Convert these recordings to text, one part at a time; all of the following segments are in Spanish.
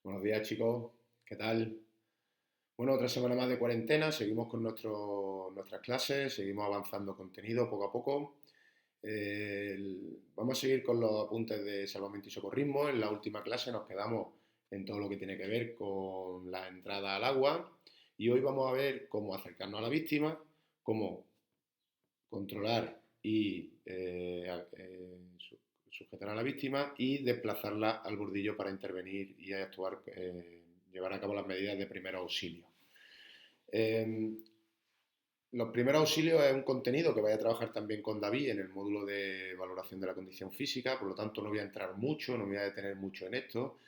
Buenos días, chicos. ¿Qué tal? Bueno, otra semana más de cuarentena. Seguimos con nuestras clases, seguimos avanzando contenido poco a poco. Vamos a seguir con los apuntes de salvamento y socorrismo. En la última clase nos quedamos en todo lo que tiene que ver con la entrada al agua y hoy vamos a ver cómo acercarnos a la víctima, cómo controlar y sujetar a la víctima y desplazarla al bordillo para intervenir y actuar, llevar a cabo las medidas de primer auxilio. Eh, los primeros auxilios es un contenido que vaya a trabajar también con David en el módulo de valoración de la condición física, por lo tanto no voy a entrar mucho, no me voy a detener mucho en esto.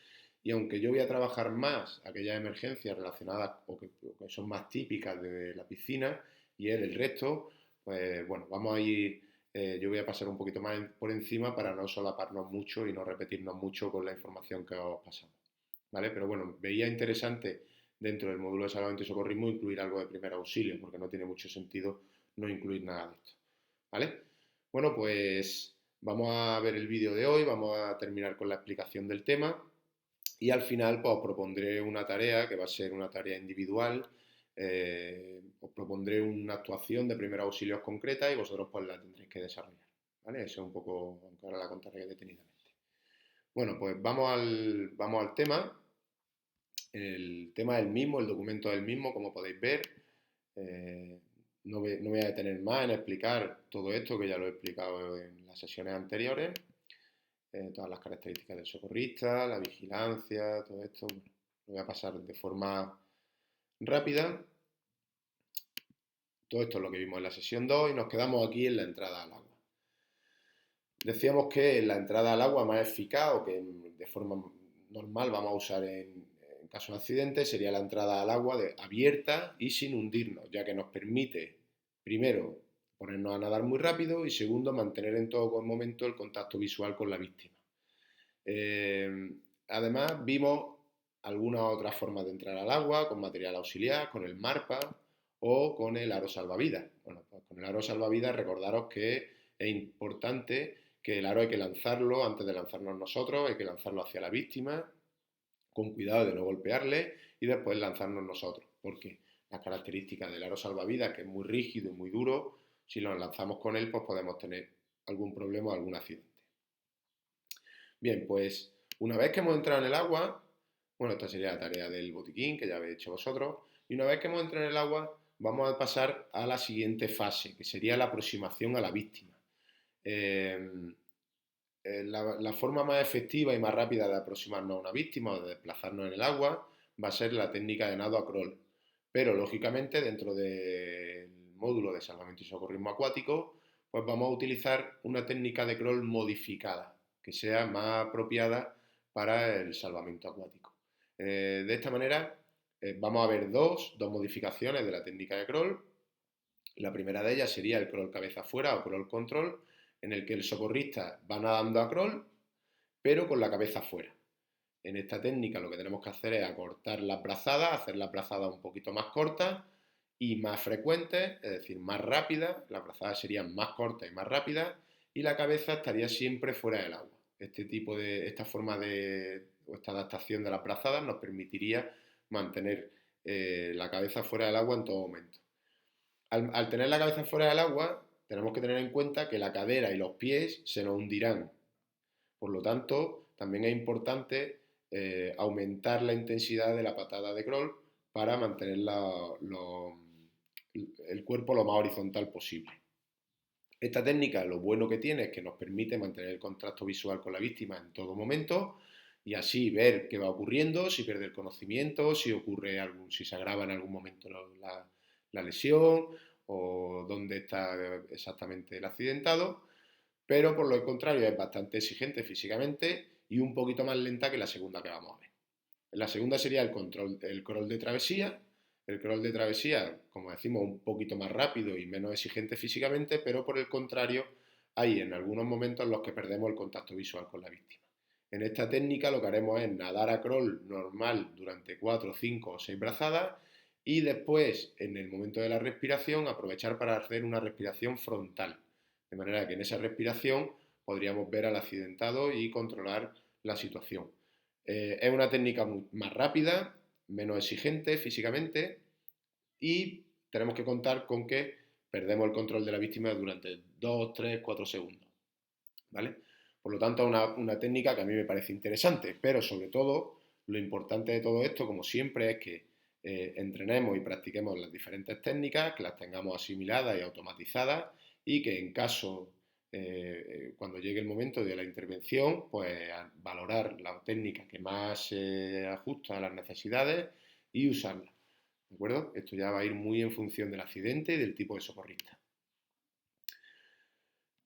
Y aunque yo voy a trabajar más aquellas emergencias relacionadas o que son más típicas de la piscina y él el resto, pues bueno, vamos a ir, yo voy a pasar un poquito más por encima para no solaparnos mucho y no repetirnos mucho con la información que os pasamos. ¿Vale? Pero bueno, veía interesante dentro del módulo de salvamento y socorrismo incluir algo de primer auxilio, porque no tiene mucho sentido no incluir nada de esto. ¿Vale? Bueno, pues vamos a ver el vídeo de hoy, vamos a terminar con la explicación del tema y al final pues, os propondré una tarea que va a ser una tarea individual. Os propondré una actuación de primeros auxilios concreta y vosotros pues la tendréis que desarrollar. ¿Vale? Eso es un poco, aunque ahora la contaré detenidamente. Bueno, pues vamos al tema. El tema es el mismo, el documento es el mismo, como podéis ver. No voy a detener más en explicar todo esto, que ya lo he explicado en las sesiones anteriores. Todas las características del socorrista, la vigilancia, todo esto. Bueno, lo voy a pasar de forma rápida. Todo esto es lo que vimos en la sesión 2 y nos quedamos aquí en la entrada al agua. Decíamos que la entrada al agua más eficaz o que de forma normal vamos a usar en caso de accidente sería la entrada al agua abierta y sin hundirnos, ya que nos permite, primero, ponernos a nadar muy rápido y segundo, mantener en todo momento el contacto visual con la víctima. Eh, Además, vimos algunas otras formas de entrar al agua, con material auxiliar, con el MARPA o con el aro salvavidas. Bueno, pues con el aro salvavidas recordaros que es importante que el aro hay que lanzarlo antes de lanzarnos nosotros, hay que lanzarlo hacia la víctima, con cuidado de no golpearle y después lanzarnos nosotros. Porque las características del aro salvavidas, que es muy rígido y muy duro, si nos lanzamos con él, pues podemos tener algún problema o algún accidente. Bien, pues una vez que hemos entrado en el agua, bueno, esta sería la tarea del botiquín que ya habéis hecho vosotros, y una vez que hemos entrado en el agua, vamos a pasar a la siguiente fase, que sería la aproximación a la víctima. Eh, la forma más efectiva y más rápida de aproximarnos a una víctima o de desplazarnos en el agua va a ser la técnica de nado a crawl. Pero lógicamente dentro del módulo de salvamento y socorrismo acuático, pues vamos a utilizar una técnica de crawl modificada, que sea más apropiada para el salvamento acuático. De esta manera vamos a ver dos modificaciones de la técnica de crawl. La primera de ellas sería el crawl cabeza afuera o crawl control, en el que el socorrista va nadando a crawl, pero con la cabeza afuera. En esta técnica lo que tenemos que hacer es acortar las brazadas, hacer las brazadas un poquito más cortas y más frecuentes, es decir, más rápidas. Las brazadas serían más cortas y más rápidas y la cabeza estaría siempre fuera del agua. Esta forma o esta adaptación de las brazadas nos permitiría mantener la cabeza fuera del agua en todo momento. Al tener la cabeza fuera del agua, tenemos que tener en cuenta que la cadera y los pies se nos hundirán. Por lo tanto, también es importante aumentar la intensidad de la patada de crawl para mantener el cuerpo lo más horizontal posible. Esta técnica lo bueno que tiene es que nos permite mantener el contacto visual con la víctima en todo momento y así ver qué va ocurriendo, si pierde el conocimiento, si se agrava en algún momento la lesión o dónde está exactamente el accidentado, pero por lo contrario es bastante exigente físicamente y un poquito más lenta que la segunda que vamos a ver. La segunda sería el crawl de travesía. El crawl de travesía, como decimos, un poquito más rápido y menos exigente físicamente, pero por el contrario, hay en algunos momentos en los que perdemos el contacto visual con la víctima. En esta técnica lo que haremos es nadar a crawl normal durante 4, 5 o 6 brazadas y después, en el momento de la respiración, aprovechar para hacer una respiración frontal. De manera que en esa respiración podríamos ver al accidentado y controlar la situación. Es una técnica más rápida, menos exigente físicamente y tenemos que contar con que perdemos el control de la víctima durante 2, 3, 4 segundos. ¿Vale? Por lo tanto, es una técnica que a mí me parece interesante, pero sobre todo, lo importante de todo esto, como siempre, es que entrenemos y practiquemos las diferentes técnicas, que las tengamos asimiladas y automatizadas y que en caso, cuando llegue el momento de la intervención, pues valorar la técnica que más se ajusta a las necesidades y usarla. ¿De acuerdo? Esto ya va a ir muy en función del accidente y del tipo de socorrista.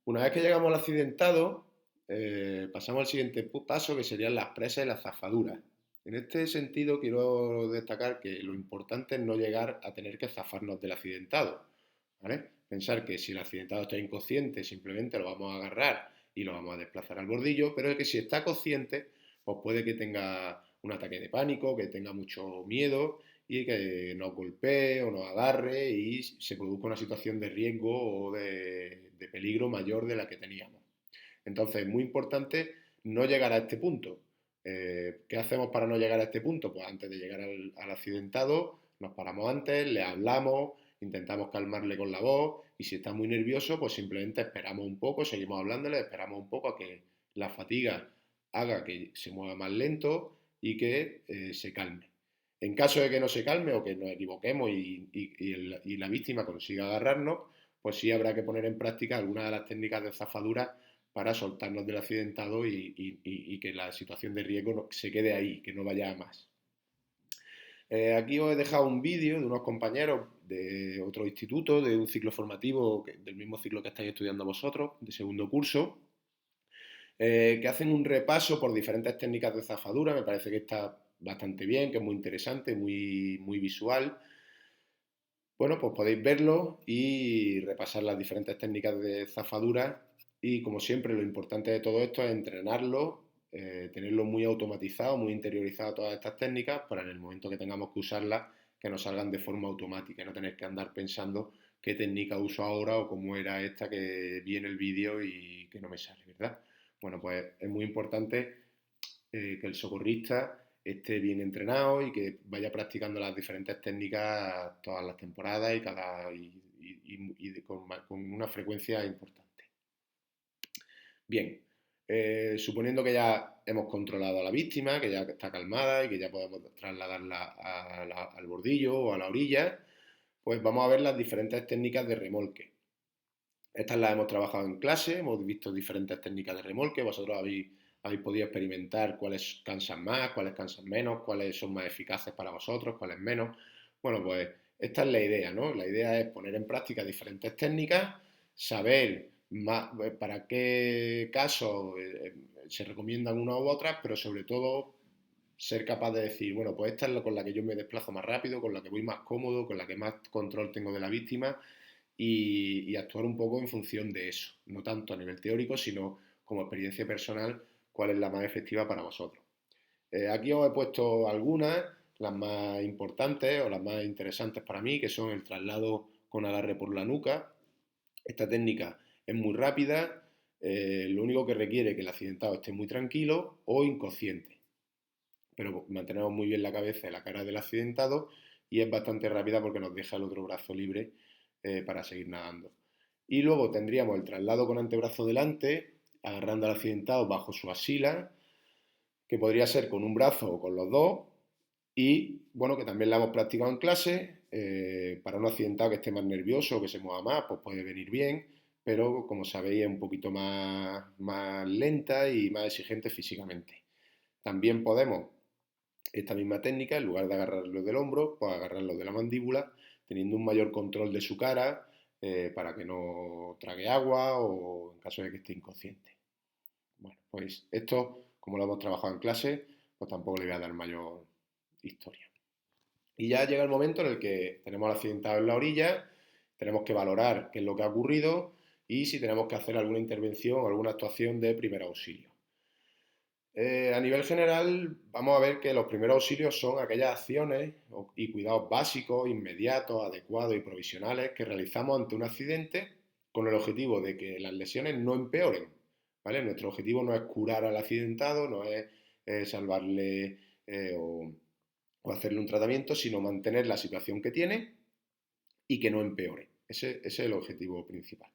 Una vez que llegamos al accidentado, pasamos al siguiente paso, que serían las presas y las zafaduras. En este sentido, quiero destacar que lo importante es no llegar a tener que zafarnos del accidentado, ¿vale? Pensar que si el accidentado está inconsciente, simplemente lo vamos a agarrar y lo vamos a desplazar al bordillo, pero es que si está consciente, pues puede que tenga un ataque de pánico, que tenga mucho miedo y que nos golpee o nos agarre y se produzca una situación de riesgo o de peligro mayor de la que teníamos. Entonces, es muy importante no llegar a este punto. ¿Qué hacemos para no llegar a este punto? Pues antes de llegar al accidentado, nos paramos antes, le hablamos, intentamos calmarle con la voz y si está muy nervioso, pues simplemente esperamos un poco, seguimos hablándole, esperamos un poco a que la fatiga haga que se mueva más lento y que se calme. En caso de que no se calme o que nos equivoquemos y la víctima consiga agarrarnos, pues sí habrá que poner en práctica algunas de las técnicas de zafadura para soltarnos del accidentado y que la situación de riesgo se quede ahí, que no vaya a más. Aquí os he dejado un vídeo de unos compañeros de otro instituto, de un ciclo formativo, del mismo ciclo que estáis estudiando vosotros, de segundo curso, que hacen un repaso por diferentes técnicas de zafadura. Me parece que está bastante bien, que es muy interesante, muy visual. Bueno, pues podéis verlo y repasar las diferentes técnicas de zafadura y como siempre lo importante de todo esto es entrenarlo, tenerlo muy automatizado, muy interiorizado todas estas técnicas para en el momento que tengamos que usarlas que nos salgan de forma automática y no tener que andar pensando qué técnica uso ahora o cómo era esta que vi en el vídeo y que no me sale, ¿verdad? Bueno, pues es muy importante que el socorrista esté bien entrenado y que vaya practicando las diferentes técnicas todas las temporadas con una frecuencia importante. Bien, suponiendo que ya hemos controlado a la víctima, que ya está calmada y que ya podemos trasladarla al bordillo o a la orilla, pues vamos a ver las diferentes técnicas de remolque. Estas las hemos trabajado en clase, hemos visto diferentes técnicas de remolque, vosotros habéis podido experimentar cuáles cansan más, cuáles cansan menos, cuáles son más eficaces para vosotros, cuáles menos. Bueno, pues esta es la idea, ¿no? La idea es poner en práctica diferentes técnicas, saber para qué casos se recomiendan unas u otras, pero sobre todo ser capaz de decir, bueno, pues esta es con la que yo me desplazo más rápido, con la que voy más cómodo, con la que más control tengo de la víctima y actuar un poco en función de eso, no tanto a nivel teórico, sino como experiencia personal, cuál es la más efectiva para vosotros. Aquí os he puesto algunas, las más importantes o las más interesantes para mí, que son el traslado con agarre por la nuca. Esta técnica es muy rápida, lo único que requiere es que el accidentado esté muy tranquilo o inconsciente. Pero mantenemos muy bien la cabeza y la cara del accidentado y es bastante rápida porque nos deja el otro brazo libre para seguir nadando. Y luego tendríamos el traslado con antebrazo delante, agarrando al accidentado bajo su axila, que podría ser con un brazo o con los dos, y bueno, que también la hemos practicado en clase, para un accidentado que esté más nervioso o que se mueva más, pues puede venir bien, pero como sabéis es un poquito más lenta y más exigente físicamente. También podemos esta misma técnica, en lugar de agarrarlo del hombro, pues agarrarlo de la mandíbula, teniendo un mayor control de su cara para que no trague agua o en caso de que esté inconsciente. Bueno, pues esto, como lo hemos trabajado en clase, pues tampoco le voy a dar mayor historia. Y ya llega el momento en el que tenemos al accidentado en la orilla, tenemos que valorar qué es lo que ha ocurrido y si tenemos que hacer alguna intervención o alguna actuación de primer auxilio. A nivel general, vamos a ver que los primeros auxilios son aquellas acciones y cuidados básicos, inmediatos, adecuados y provisionales que realizamos ante un accidente con el objetivo de que las lesiones no empeoren, ¿vale? Nuestro objetivo no es curar al accidentado, no es salvarle o hacerle un tratamiento, sino mantener la situación que tiene y que no empeore. Ese es el objetivo principal.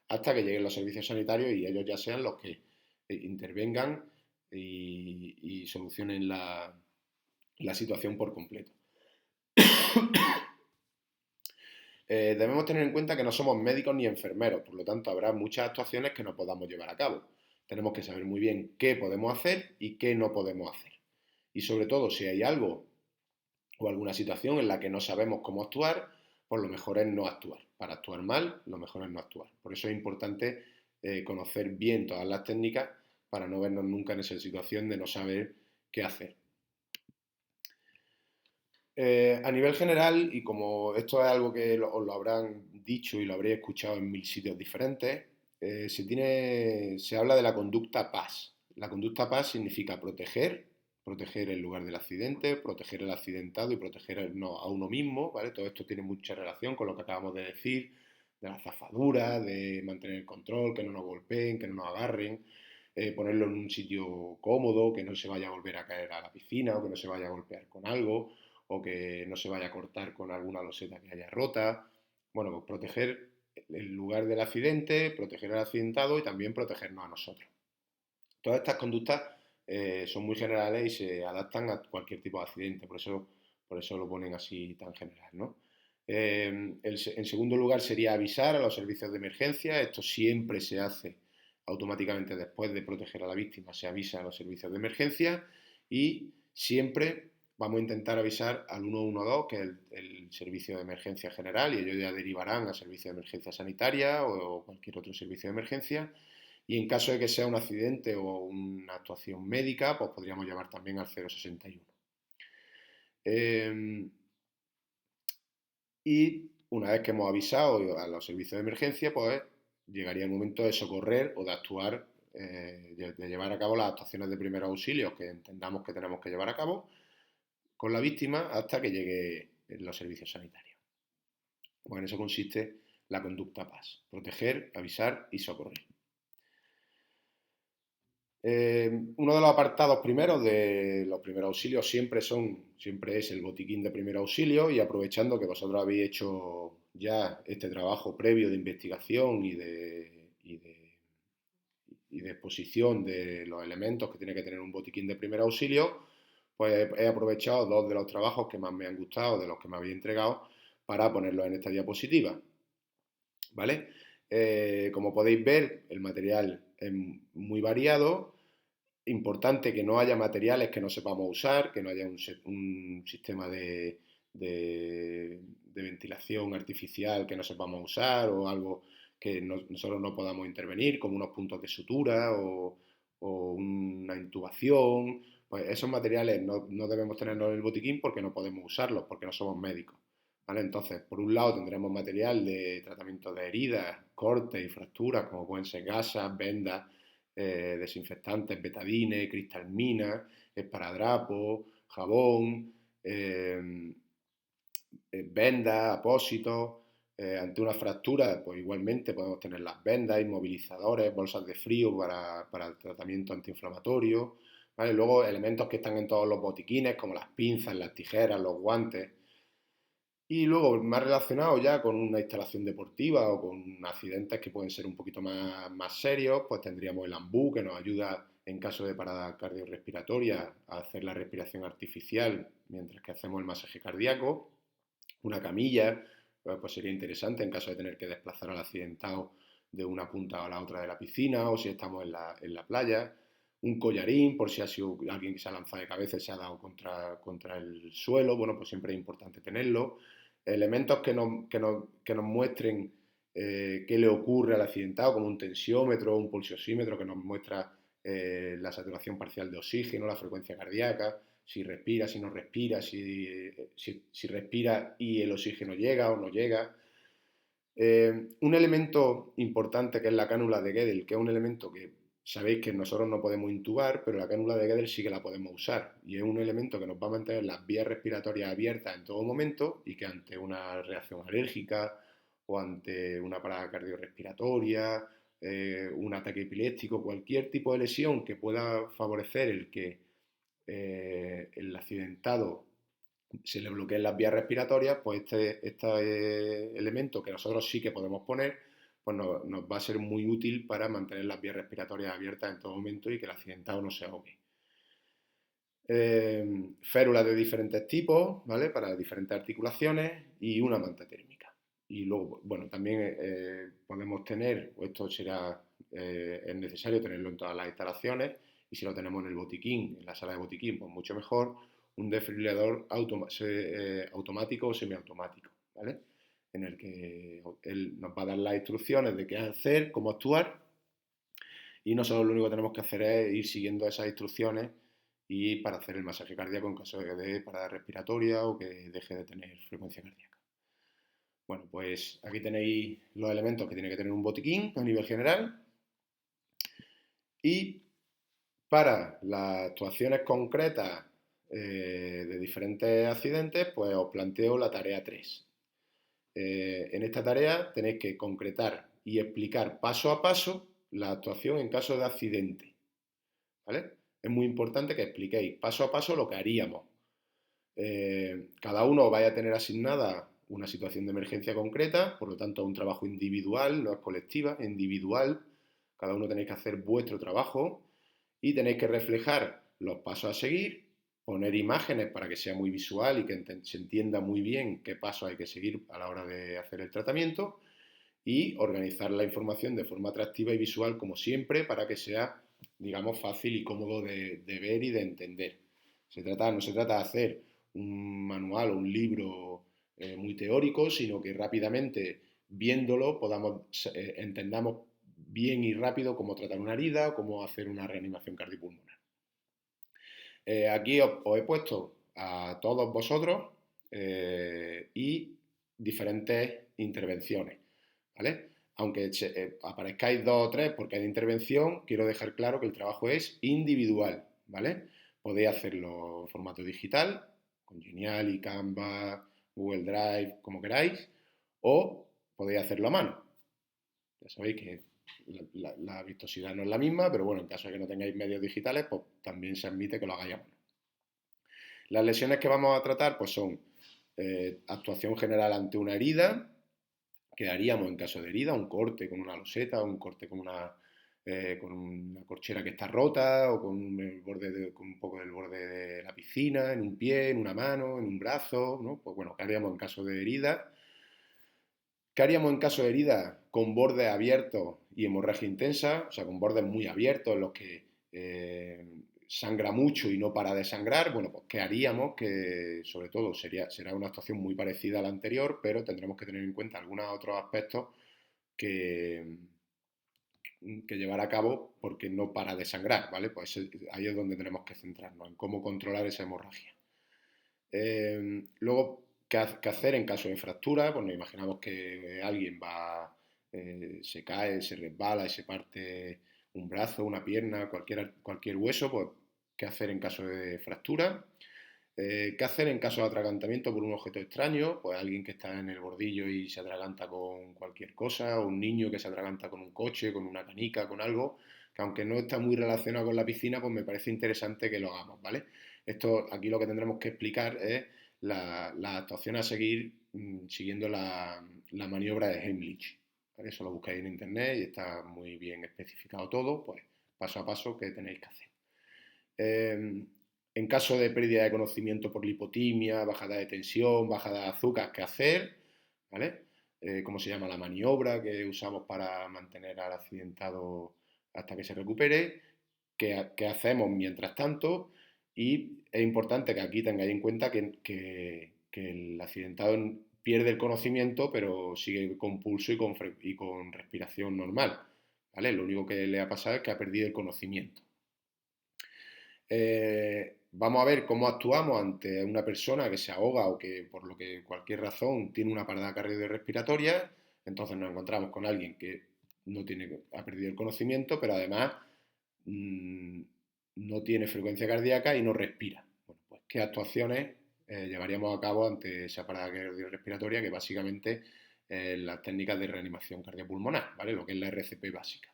Hasta que lleguen los servicios sanitarios y ellos ya sean los que intervengan y solucionen la situación por completo. Debemos tener en cuenta que no somos médicos ni enfermeros, por lo tanto habrá muchas actuaciones que no podamos llevar a cabo. Tenemos que saber muy bien qué podemos hacer y qué no podemos hacer. Y sobre todo, si hay algo o alguna situación en la que no sabemos cómo actuar, pues lo mejor es no actuar. Para actuar mal, lo mejor es no actuar. Por eso es importante conocer bien todas las técnicas para no vernos nunca en esa situación de no saber qué hacer. A nivel general, y como esto es algo que os lo habrán dicho y lo habréis escuchado en mil sitios diferentes, se habla de la conducta PAS. La conducta PAS significa proteger el lugar del accidente, proteger el accidentado y proteger a uno mismo, ¿vale? Todo esto tiene mucha relación con lo que acabamos de decir, de la zafadura, de mantener el control, que no nos golpeen, que no nos agarren, ponerlo en un sitio cómodo, que no se vaya a volver a caer a la piscina o que no se vaya a golpear con algo o que no se vaya a cortar con alguna loseta que haya rota. Bueno, pues proteger el lugar del accidente, proteger al accidentado y también protegernos a nosotros. Todas estas conductas son muy generales y se adaptan a cualquier tipo de accidente, por eso lo ponen así tan general, ¿no? En segundo lugar sería avisar a los servicios de emergencia. Esto siempre se hace automáticamente después de proteger a la víctima, se avisa a los servicios de emergencia y siempre vamos a intentar avisar al 112, que es el servicio de emergencia general, y ellos ya derivarán al servicio de emergencia sanitaria o cualquier otro servicio de emergencia. Y en caso de que sea un accidente o una actuación médica, pues podríamos llamar también al 061. Y una vez que hemos avisado a los servicios de emergencia, pues llegaría el momento de socorrer o de actuar, de llevar a cabo las actuaciones de primeros auxilios que entendamos que tenemos que llevar a cabo con la víctima hasta que llegue los servicios sanitarios. Pues en eso consiste la conducta PAS: proteger, avisar y socorrer. Uno de los apartados primeros de los primeros auxilios siempre es el botiquín de primer auxilio, y aprovechando que vosotros habéis hecho ya este trabajo previo de investigación y de exposición de los elementos que tiene que tener un botiquín de primer auxilio, pues he aprovechado dos de los trabajos que más me han gustado, de los que me habéis entregado, para ponerlos en esta diapositiva, ¿vale? Como podéis ver, el material es muy variado. Importante que no haya materiales que no sepamos usar, que no haya un sistema de ventilación artificial que no sepamos usar o algo que nosotros no podamos intervenir, como unos puntos de sutura o una intubación. Pues esos materiales no debemos tenerlos en el botiquín porque no podemos usarlos, porque no somos médicos, ¿vale? Entonces, por un lado tendremos material de tratamiento de heridas, cortes y fracturas, como pueden ser gasas, vendas, desinfectantes, betadine, cristalmina, esparadrapo, jabón, vendas, apósitos. Ante una fractura, pues igualmente podemos tener las vendas, inmovilizadores, bolsas de frío para el tratamiento antiinflamatorio, ¿vale? Luego elementos que están en todos los botiquines, como las pinzas, las tijeras, los guantes. Y luego, más relacionado ya con una instalación deportiva o con accidentes que pueden ser un poquito más serios, pues tendríamos el ambú, que nos ayuda en caso de parada cardiorrespiratoria a hacer la respiración artificial mientras que hacemos el masaje cardíaco. Una camilla, pues sería interesante en caso de tener que desplazar al accidentado de una punta a la otra de la piscina o si estamos en la playa. Un collarín, por si ha sido alguien que se ha lanzado de cabeza y se ha dado contra el suelo, bueno, pues siempre es importante tenerlo. Elementos que nos muestren qué le ocurre al accidentado, como un tensiómetro, un pulsiosímetro que nos muestra la saturación parcial de oxígeno, la frecuencia cardíaca, si respira, si no respira, si respira y el oxígeno llega o no llega. Un elemento importante que es la cánula de Gödel, que es un elemento que sabéis que nosotros no podemos intubar, pero la cánula de Gödel sí que la podemos usar, y es un elemento que nos va a mantener las vías respiratorias abiertas en todo momento y que ante una reacción alérgica o ante una parada cardiorrespiratoria, un ataque epiléptico, cualquier tipo de lesión que pueda favorecer el que el accidentado se le bloqueen las vías respiratorias, pues este elemento que nosotros sí que podemos poner, pues nos va a ser muy útil para mantener las vías respiratorias abiertas en todo momento y que el accidentado no se ahogue. Férulas de diferentes tipos, ¿vale? Para diferentes articulaciones y una manta térmica. Y luego, bueno, también podemos tener, o esto será, es necesario tenerlo en todas las instalaciones, y si lo tenemos en el botiquín, en la sala de botiquín, pues mucho mejor, un desfibrilador automático o semiautomático, ¿vale? En el que él nos va a dar las instrucciones de qué hacer, cómo actuar, y nosotros lo único que tenemos que hacer es ir siguiendo esas instrucciones y para hacer el masaje cardíaco en caso de parada respiratoria o que deje de tener frecuencia cardíaca. Bueno, pues aquí tenéis los elementos que tiene que tener un botiquín a nivel general. Y para las actuaciones concretas de diferentes accidentes, pues os planteo la tarea 3. En esta tarea tenéis que concretar y explicar paso a paso la actuación en caso de accidente, ¿vale? Es muy importante que expliquéis paso a paso lo que haríamos. Cada uno vaya a tener asignada una situación de emergencia concreta, por lo tanto es un trabajo individual, no es colectiva, es individual. Cada uno tenéis que hacer vuestro trabajo y tenéis que reflejar los pasos a seguir, poner imágenes para que sea muy visual y que se entienda muy bien qué pasos hay que seguir a la hora de hacer el tratamiento y organizar la información de forma atractiva y visual como siempre para que sea, digamos, fácil y cómodo de ver y de entender. No se trata de hacer un manual o un libro muy teórico, sino que rápidamente viéndolo entendamos bien y rápido cómo tratar una herida, cómo hacer una reanimación cardiopulmonar. Aquí os he puesto a todos vosotros y diferentes intervenciones, ¿vale? Aunque aparezcáis dos o tres porque hay de intervención, quiero dejar claro que el trabajo es individual, ¿vale? Podéis hacerlo en formato digital, con Geniali, Canva, Google Drive, como queráis, o podéis hacerlo a mano. Ya sabéis que la vistosidad no es la misma, pero bueno, en caso de que no tengáis medios digitales, pues también se admite que lo hagáis a mano. Las lesiones que vamos a tratar pues son actuación general ante una herida, que haríamos en caso de herida, un corte con una loseta, un corte con una corchera que está rota o con con un poco del borde de la piscina, en un pie, en una mano, en un brazo, ¿no? Pues bueno, ¿qué haríamos en caso de herida? ¿Qué haríamos en caso de herida con bordes abiertos y hemorragia intensa? O sea, con bordes muy abiertos en los que sangra mucho y no para de sangrar. Bueno, pues ¿qué haríamos? Que sobre todo será una actuación muy parecida a la anterior, pero tendremos que tener en cuenta algunos otros aspectos que, que llevar a cabo porque no para de sangrar, ¿vale? Pues ahí es donde tenemos que centrarnos, en cómo controlar esa hemorragia. Luego, ¿qué hacer en caso de fractura? Pues nos imaginamos que alguien se cae, se resbala y se parte un brazo, una pierna, cualquier hueso, pues ¿qué hacer en caso de fractura? ¿Qué hacer en caso de atragantamiento por un objeto extraño? Pues alguien que está en el bordillo y se atraganta con cualquier cosa, o un niño que se atraganta con un coche, con una canica, con algo, que aunque no está muy relacionado con la piscina, pues me parece interesante que lo hagamos, ¿vale? Aquí lo que tendremos que explicar es la actuación a seguir siguiendo la maniobra de Heimlich, ¿vale? Eso lo buscáis en internet y está muy bien especificado todo, pues paso a paso que tenéis que hacer. En caso de pérdida de conocimiento por lipotimia, bajada de tensión, bajada de azúcar, ¿qué hacer? ¿Vale? ¿Cómo se llama la maniobra que usamos para mantener al accidentado hasta que se recupere? ¿Qué hacemos mientras tanto? Y es importante que aquí tengáis en cuenta que el accidentado pierde el conocimiento, pero sigue con pulso y con respiración normal, ¿vale? Lo único que le ha pasado es que ha perdido el conocimiento. Vamos a ver cómo actuamos ante una persona que se ahoga o que por lo que cualquier razón tiene una parada cardiorrespiratoria. Entonces nos encontramos con alguien que ha perdido el conocimiento, pero además mmm, no tiene frecuencia cardíaca y no respira. Bueno, pues qué actuaciones llevaríamos a cabo ante esa parada cardiorrespiratoria, que básicamente las técnicas de reanimación cardiopulmonar, ¿vale? Lo que es la RCP básica.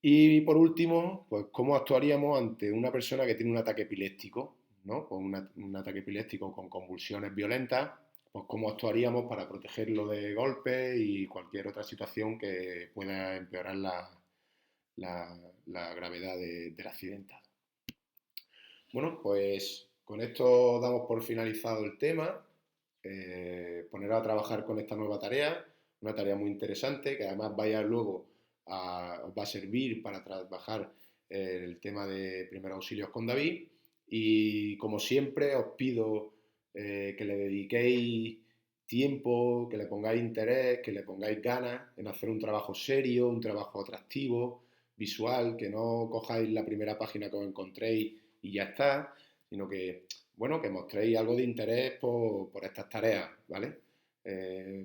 Y por último, pues cómo actuaríamos ante una persona que tiene un ataque epiléptico, ¿no? Con un ataque epiléptico con convulsiones violentas, pues cómo actuaríamos para protegerlo de golpes y cualquier otra situación que pueda empeorar la gravedad del accidente. Bueno, pues con esto damos por finalizado el tema. Poneros a trabajar con esta nueva tarea, una tarea muy interesante que además vaya luego os va a servir para trabajar el tema de primeros auxilios con David. Y como siempre os pido que le dediquéis tiempo, que le pongáis interés, que le pongáis ganas en hacer un trabajo serio, un trabajo atractivo, visual, que no cojáis la primera página que os encontréis y ya está, sino que, bueno, que mostréis algo de interés por estas tareas, ¿vale?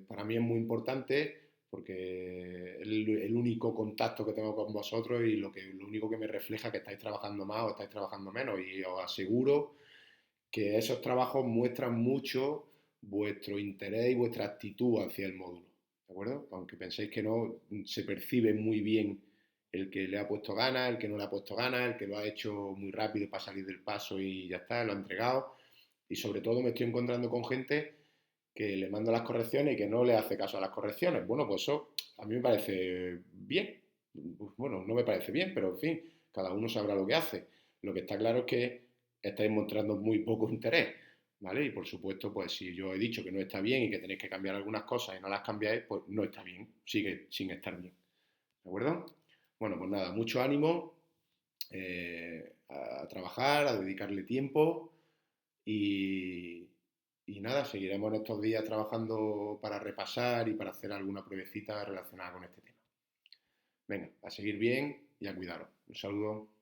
Para mí es muy importante porque es el único contacto que tengo con vosotros y lo único que me refleja que estáis trabajando más o estáis trabajando menos. Y os aseguro que esos trabajos muestran mucho vuestro interés y vuestra actitud hacia el módulo, ¿de acuerdo? Aunque penséis que no, se percibe muy bien el que le ha puesto ganas, el que no le ha puesto ganas, el que lo ha hecho muy rápido para salir del paso y ya está, lo ha entregado. Y sobre todo me estoy encontrando con gente que le manda las correcciones y que no le hace caso a las correcciones. Bueno, pues eso a mí me parece bien. Bueno, no me parece bien, pero en fin, cada uno sabrá lo que hace. Lo que está claro es que estáis mostrando muy poco interés, ¿vale? Y por supuesto, pues si yo he dicho que no está bien y que tenéis que cambiar algunas cosas y no las cambiáis, pues no está bien, sigue sin estar bien, ¿de acuerdo? Bueno, pues nada, mucho ánimo a trabajar, a dedicarle tiempo y, y nada, seguiremos en estos días trabajando para repasar y para hacer alguna pruebecita relacionada con este tema. Venga, a seguir bien y a cuidaros. Un saludo.